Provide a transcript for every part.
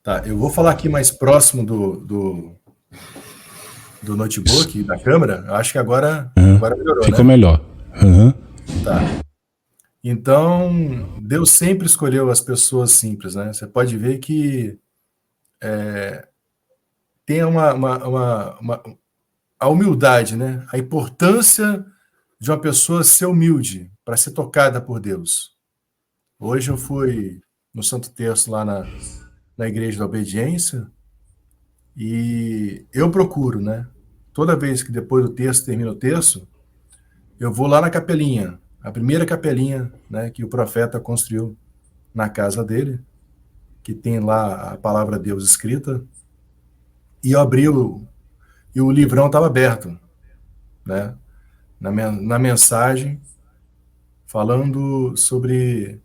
Tá, eu vou falar aqui mais próximo do notebook, da câmera. Eu acho que Uhum. agora melhorou, Ficou né? melhor. Uhum. Tá. Então, Deus sempre escolheu as pessoas simples, né? Você pode ver que tem a humildade, né? A importância de uma pessoa ser humilde para ser tocada por Deus. Hoje eu fui no Santo Terço lá na Igreja da Obediência e eu procuro, né? Toda vez que depois do terço termina o terço, eu vou lá na capelinha, a primeira capelinha, né, que o profeta construiu na casa dele, que tem lá a palavra de Deus escrita, e eu abri e o livrão estava aberto, né, na mensagem, falando sobre,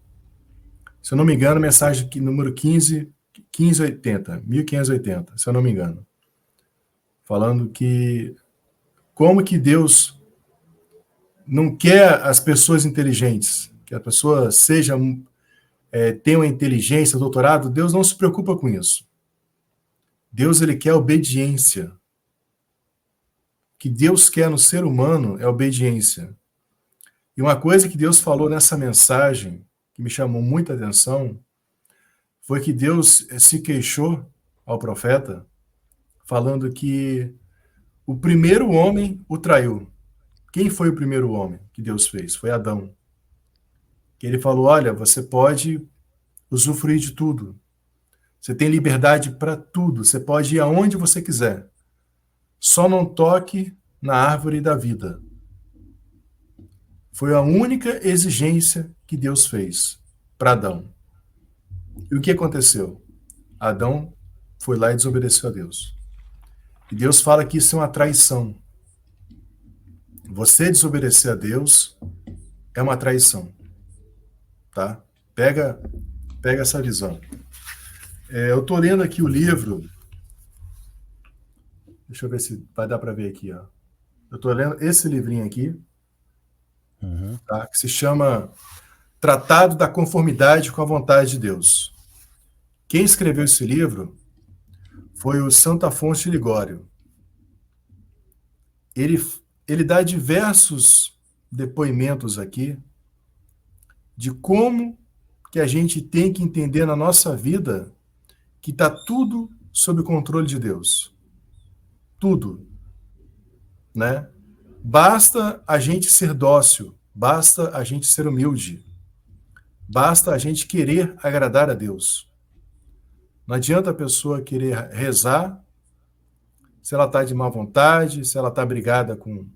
se eu não me engano, mensagem número 1580, 1580, se eu não me engano, falando que como que Deus não quer as pessoas inteligentes, que a pessoa tenha uma inteligência, doutorado. Deus não se preocupa com isso. Deus, ele quer obediência. O que Deus quer no ser humano é obediência. E uma coisa que Deus falou nessa mensagem, que me chamou muita atenção, foi que Deus se queixou ao profeta, falando que o primeiro homem o traiu. Quem foi o primeiro homem que Deus fez? Foi Adão. Que ele falou: olha, você pode usufruir de tudo. Você tem liberdade para tudo. Você pode ir aonde você quiser. Só não toque na árvore da vida. Foi a única exigência que Deus fez para Adão. E o que aconteceu? Adão foi lá e desobedeceu a Deus. E Deus fala que isso é uma traição. Você desobedecer a Deus é uma traição, tá? Pega essa visão. Eu estou lendo aqui o livro. Deixa eu ver se vai dar para ver aqui, ó. Eu estou lendo esse livrinho aqui, tá? Que se chama Tratado da Conformidade com a Vontade de Deus. Quem escreveu esse livro foi o Santo Afonso de Ligório. Ele, ele dá diversos depoimentos aqui de como que a gente tem que entender na nossa vida que está tudo sob o controle de Deus. Tudo, né? Basta a gente ser dócil, basta a gente ser humilde, basta a gente querer agradar a Deus. Não adianta a pessoa querer rezar se ela está de má vontade, se ela está brigada com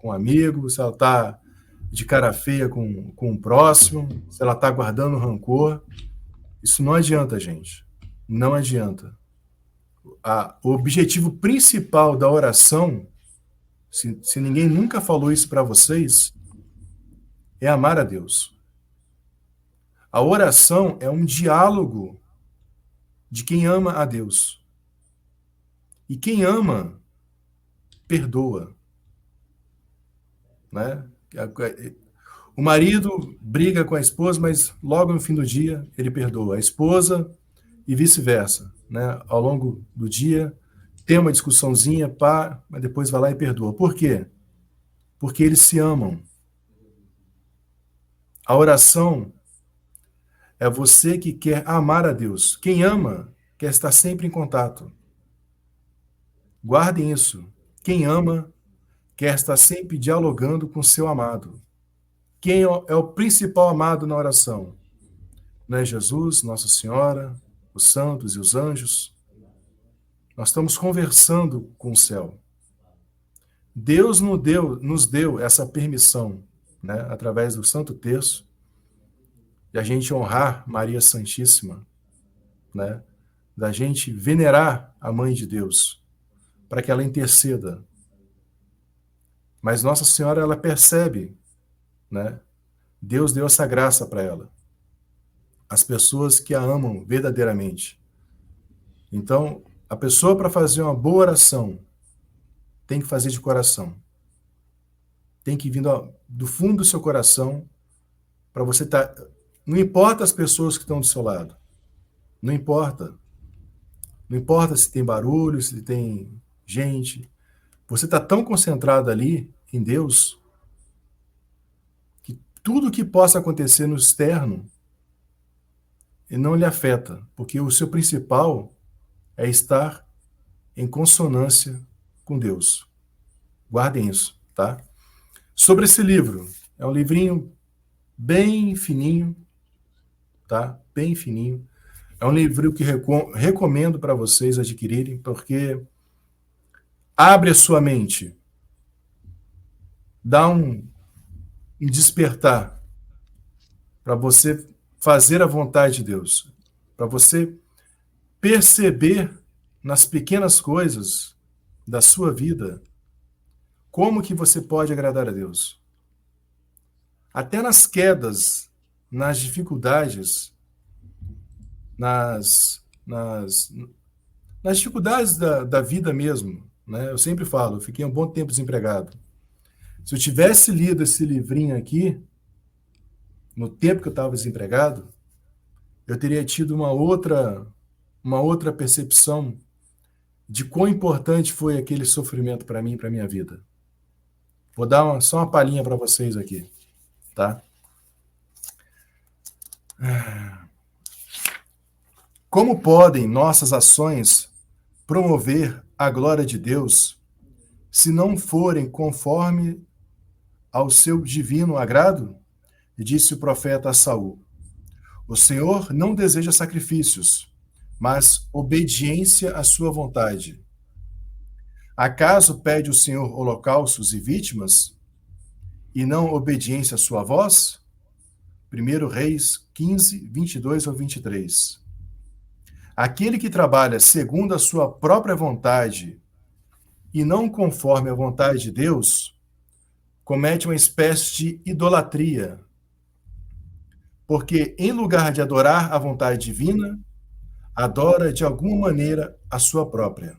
um amigo, se ela está de cara feia com o próximo, se ela está guardando rancor. Isso não adianta, gente. Não adianta. O objetivo principal da oração, se ninguém nunca falou isso para vocês, é amar a Deus. A oração é um diálogo de quem ama a Deus. E quem ama, perdoa. Né? O marido briga com a esposa, mas logo no fim do dia ele perdoa a esposa e vice-versa. Né? Ao longo do dia tem uma discussãozinha, pá, mas depois vai lá e perdoa. Por quê? Porque eles se amam. A oração é você que quer amar a Deus. Quem ama quer estar sempre em contato. Guardem isso. Quem ama quer estar sempre dialogando com seu amado. Quem é o principal amado na oração? Não é Jesus, Nossa Senhora, os santos e os anjos? Nós estamos conversando com o céu. Deus nos deu essa permissão, né, através do Santo Terço, de a gente honrar Maria Santíssima, né, da gente venerar a Mãe de Deus, para que ela interceda. Mas Nossa Senhora, ela percebe, né, Deus deu essa graça para ela. As pessoas que a amam verdadeiramente. Então, a pessoa, para fazer uma boa oração, tem que fazer de coração. Tem que vir do fundo do seu coração, para você estar. Não importa as pessoas que estão do seu lado. Não importa. Não importa se tem barulho, se tem gente. Você está tão concentrado ali em Deus que tudo que possa acontecer no externo não lhe afeta, porque o seu principal é estar em consonância com Deus. Guardem isso, tá? Sobre esse livro, é um livrinho bem fininho, tá? Bem fininho. É um livro que recomendo para vocês adquirirem, porque abre a sua mente, dá um despertar para você fazer a vontade de Deus, para você perceber nas pequenas coisas da sua vida como que você pode agradar a Deus. Até nas quedas, nas dificuldades, nas dificuldades da vida mesmo, né? Eu sempre falo, eu fiquei um bom tempo desempregado. Se eu tivesse lido esse livrinho aqui, no tempo que eu estava desempregado, eu teria tido uma outra percepção de quão importante foi aquele sofrimento para mim e para minha vida. Vou dar só uma palhinha para vocês aqui, tá? Como podem nossas ações promover a glória de Deus se não forem conforme ao seu divino agrado? Disse o profeta a Saul. O Senhor não deseja sacrifícios, mas obediência à sua vontade. Acaso pede o Senhor holocaustos e vítimas, e não obediência à sua voz? 1 Reis 15, 22 ao 23. Aquele que trabalha segundo a sua própria vontade e não conforme a vontade de Deus, comete uma espécie de idolatria, porque em lugar de adorar a vontade divina, adora de alguma maneira a sua própria.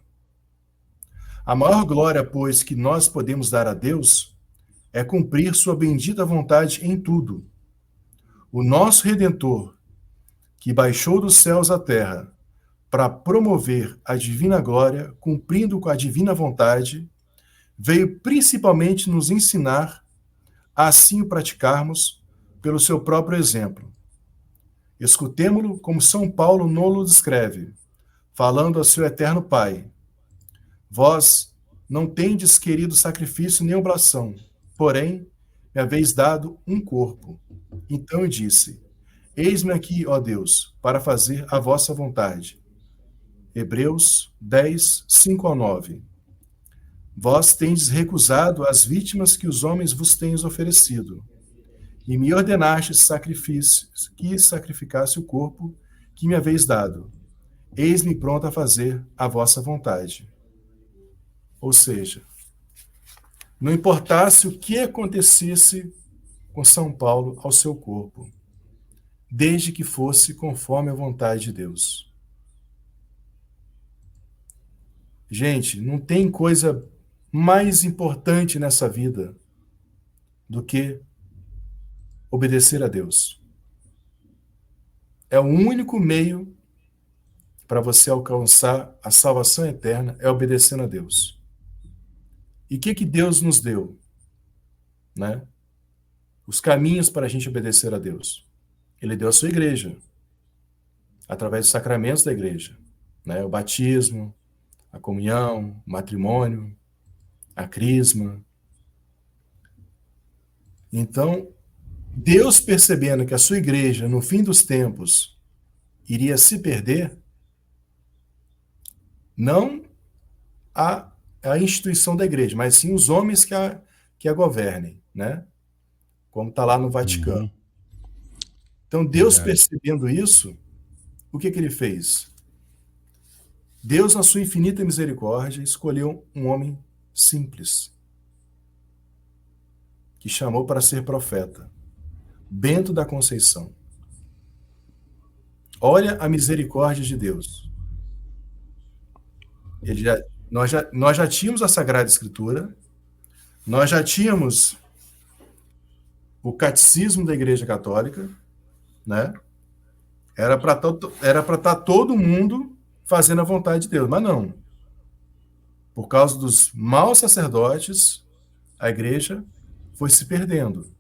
A maior glória, pois, que nós podemos dar a Deus é cumprir sua bendita vontade em tudo. O nosso Redentor, que baixou dos céus à terra para promover a divina glória, cumprindo com a divina vontade, veio principalmente nos ensinar a assim o praticarmos pelo seu próprio exemplo. Escutemo-lo como São Paulo nolo descreve, falando ao seu eterno Pai. Vós não tendes querido sacrifício nem oblação, porém me haveis dado um corpo. Então eu disse, eis-me aqui, ó Deus, para fazer a vossa vontade. Hebreus 10, 5 ao 9. Vós tendes recusado as vítimas que os homens vos têm oferecido, e me ordenastes sacrifícios, que sacrificasse o corpo que me haveis dado. Eis-me pronto a fazer a vossa vontade. Ou seja, não importasse o que acontecesse com São Paulo ao seu corpo, desde que fosse conforme a vontade de Deus. Gente, não tem coisa mais importante nessa vida do que obedecer a Deus. É o único meio para você alcançar a salvação eterna, é obedecendo a Deus. E o que Deus nos deu? Né? Os caminhos para a gente obedecer a Deus. Ele deu a sua igreja, através dos sacramentos da igreja. Né? O batismo, a comunhão, o matrimônio, a crisma. Então, Deus percebendo que a sua igreja, no fim dos tempos, iria se perder, não a instituição da igreja, mas sim os homens que a governem, né? Como está lá no Vaticano. Uhum. Então, Deus Verdade. percebendo isso, o que ele fez? Deus, na sua infinita misericórdia, escolheu um homem simples, que chamou para ser profeta, Bento da Conceição. Olha a misericórdia de Deus. Nós já tínhamos a Sagrada Escritura, nós já tínhamos o Catecismo da Igreja Católica, né? Era para estar todo mundo fazendo a vontade de Deus. Mas não. Por causa dos maus sacerdotes, a igreja foi se perdendo.